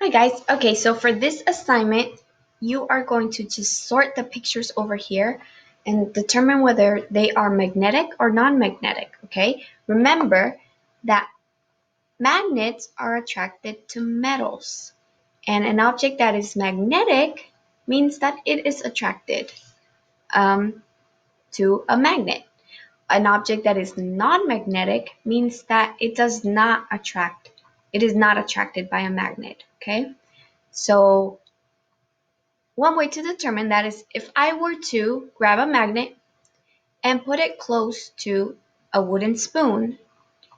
Hi guys. Okay, so for this assignment, you are going to just sort the pictures over here and determine whether they are magnetic or non-magnetic, okay? Remember that magnets are attracted to metals, and an object that is magnetic means that it is attracted to a magnet. An object that is non-magnetic means that it does not attract, it is not attracted by a magnet, okay? So one way to determine that is if I were to grab a magnet and put it close to a wooden spoon,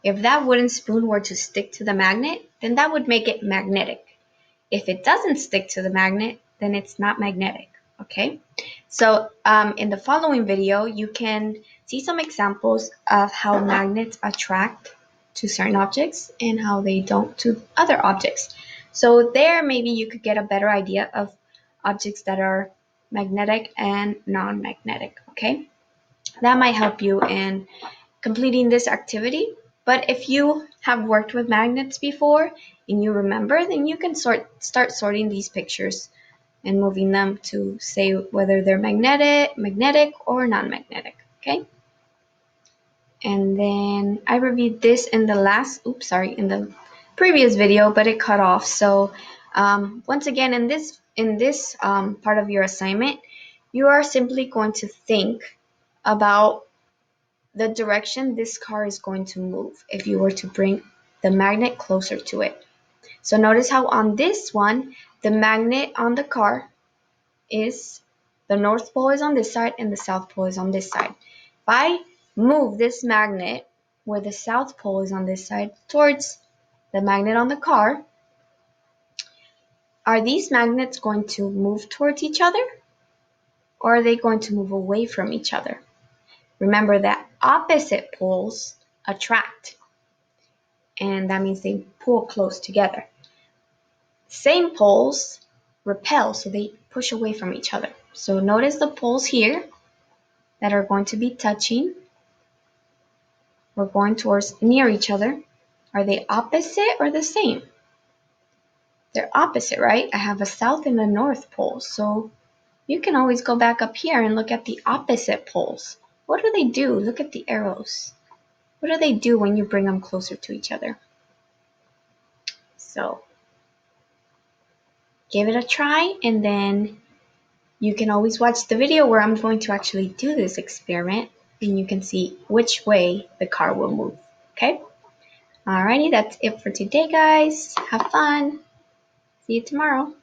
if that wooden spoon were to stick to the magnet, then that would make it magnetic. If it doesn't stick to the magnet, then it's not magnetic, okay? So in the following video, you can see some examples of how magnets attract to certain objects and how they don't to other objects. So there, maybe you could get a better idea of objects that are magnetic and non-magnetic, okay? That might help you in completing this activity. But if you have worked with magnets before and you remember, then you can start sorting these pictures and moving them to say whether they're magnetic or non-magnetic, okay? And then I reviewed this in the in the previous video, but it cut off. So once again, in this part of your assignment, you are simply going to think about the direction this car is going to move if you were to bring the magnet closer to it. So notice how on this one, the magnet on the car is, the North Pole is on this side and the South Pole is on this side. If I move this magnet where the South Pole is on this side towards the magnet on the car, are these magnets going to move towards each other or are they going to move away from each other? Remember that opposite poles attract, and that means they pull close together. Same poles repel, so they push away from each other. So notice the poles here that are going to be touching or going towards near each other. Are they opposite or the same? They're opposite, right? I have a south and a north pole, so you can always go back up here and look at the opposite poles. What do they do? Look at the arrows. What do they do when you bring them closer to each other? So give it a try, and then you can always watch the video where I'm going to actually do this experiment and you can see which way the car will move, okay? Alrighty, that's it for today, guys. Have fun. See you tomorrow.